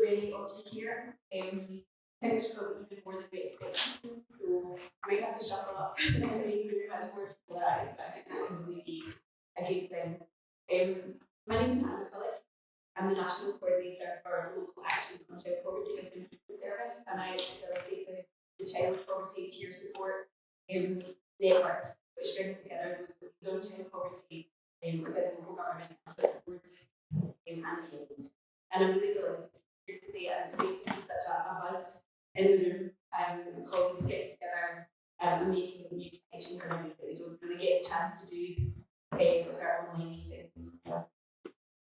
many of you here. I think there's probably even more than we expected, so we might have to shuffle up and make room as more people arrive, but I think that can really be a good thing. My name is Hanna McCulloch. I'm the National Coordinator for Local Action on Child Poverty and Improvement Service, and I facilitate the Child Poverty Peer Support network, which brings together those with zone child poverty within local government and boards and beyond. And I'm really delighted to be here today, and it's great to see such a buzz in the room, colleagues getting together and making new connections in a way that we don't really get the chance to do with our online meetings.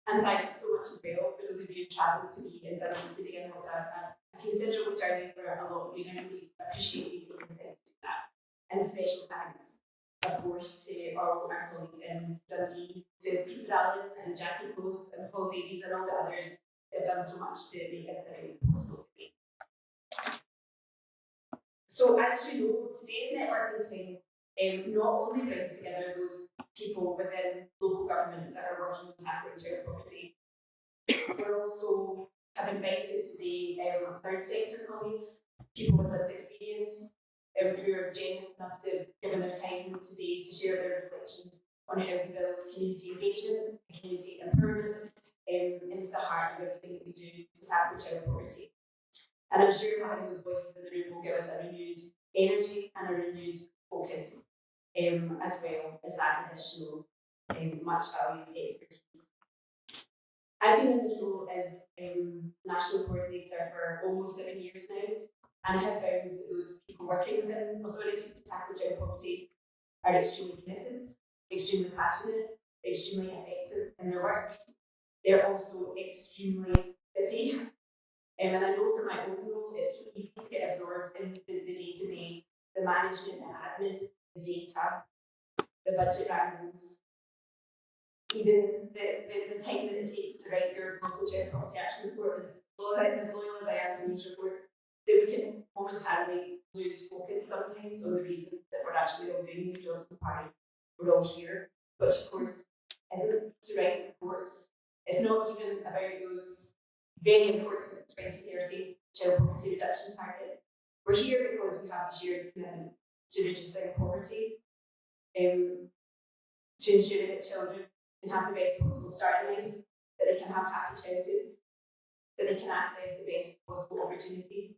And thanks so much as well for those of you who've travelled to be in Dundee today. And it was a considerable journey for a lot of you, and I really appreciate you taking the time to do that. And special thanks, of course, to all of our colleagues in Dundee, to Peter Allen and Jackie Close and Paul Davies and all the others that have done so much to make this event possible today. So as you know, today's network meeting not only brings together those people within local government that are working on tackling child poverty, we're also have invited today third sector colleagues, people with lived experience, who are generous enough to give their time today to share their reflections on how we build community engagement and community empowerment into the heart of everything that we do to tackle child poverty. And I'm sure having those voices in the room will give us a renewed energy and a renewed focus, as well as that additional much valued expertise. I've been in this role as National Coordinator for almost 7 years now, and I have found that those people working within authorities to tackle child poverty are extremely committed, extremely passionate, extremely effective in their work. They're also extremely busy. And I know from my own role, it's so easy to get absorbed in the day-to-day, the management, the admin, the data, the budget wrangles, even the time that it takes to write your local child poverty action report is as loyal as I am to news reports, that we can momentarily lose focus sometimes on the reason that we're actually all doing these jobs and why we're all here, which of course isn't to write reports. It's not even about those very important 2030 child poverty reduction targets. We're here because we have a shared commitment to reducing poverty, to ensuring that children can have the best possible start in life, that they can have happy childhoods, that they can access the best possible opportunities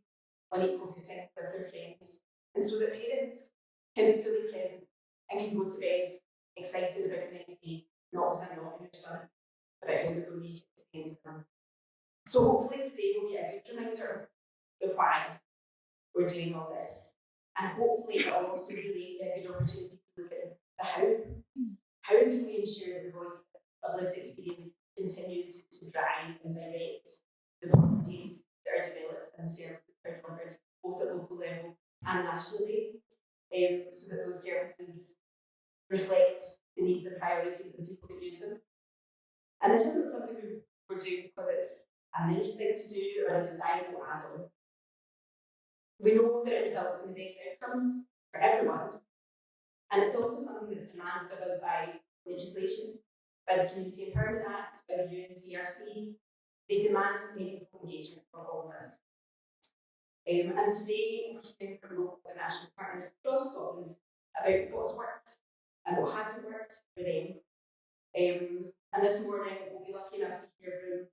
on equal footing with their friends, and so that parents can be fully present and can go to bed excited about the next day, not with a knot in their stomach about how they're going to make it to the end of the month. So hopefully today will be a good reminder of the why we're doing all this, and hopefully it will also really be a good opportunity to look at the how. How can we ensure that the voice of lived experience continues to drive and direct the policies that are developed and the services that are delivered both at local level and nationally, so that those services reflect the needs and priorities of the people that use them. And this isn't something we're doing because it's a nice thing to do or a desirable add-on. We know that it results in the best outcomes for everyone, and it's also something that's demanded of us by legislation, by the Community Empowerment Act, by the UNCRC. They demand meaningful engagement from all of us. And today we're hearing from local and national partners across Scotland about what's worked and what hasn't worked for them. And this morning we'll be lucky enough to hear from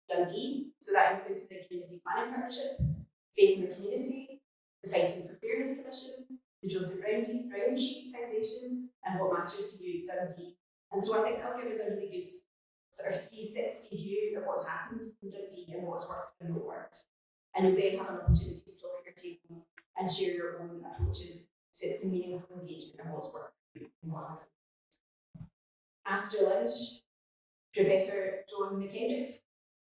Dundee, so that includes the Community Planning Partnership, Faith in the Community, the Fighting for Fairness Commission, the Joseph Brown Street Foundation, and What Matters to You, Dundee. And so I think that'll give us a really good sort of 360 view of what's happened in Dundee and what's worked and not worked. And you'll then have an opportunity to talk at your tables and share your own approaches to meaningful engagement and what's worked and what hasn't. After lunch, Professor John McCulloch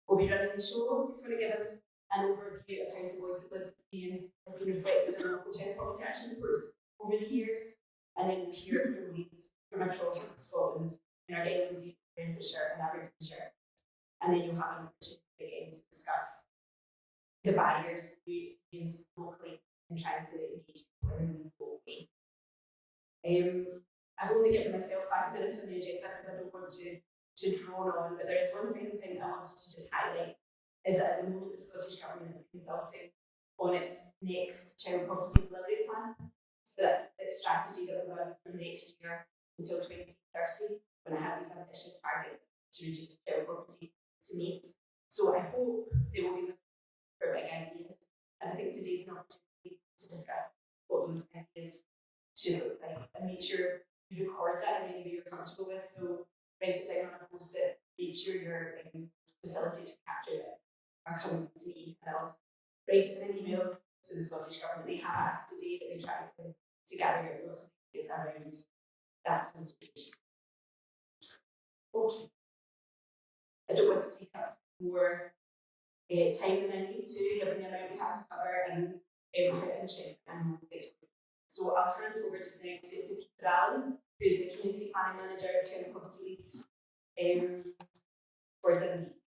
will be running the show. He's going to give us an overview of how the voice of lived experience has been reflected in local child poverty action reports over the years, and then we'll hear it from leads from across Scotland in our Ellenview, Renfrewshire and Aberdeenshire. And then you'll have an opportunity again to discuss the barriers that you experience locally in trying to engage people in a meaningful way. I've only given myself 5 minutes on the agenda because I don't want to drone on, but there is one final thing that I wanted to just highlight, is that at the moment the Scottish Government is consulting on its next child poverty delivery plan. So that's its strategy that will run from next year until 2030, when it has these ambitious targets to reduce child poverty to meet. So I hope they will be looking for big ideas, and I think today's an opportunity to discuss what those ideas should look like, and make sure you record that in any way you're comfortable with. So write it down on a post-it, make sure your facilitator captures it, or come to me and I'll write it in an email to the Scottish Government. They have asked today that we try to gather your thoughts and ideas around that consultation. Okay. I don't want to take up more time than I need to, given the amount we had to cover and how interesting and it's. So I'll hand over just now to Peter Allen, who's the Community Planning Manager, Child Poverty Lead for Dundee.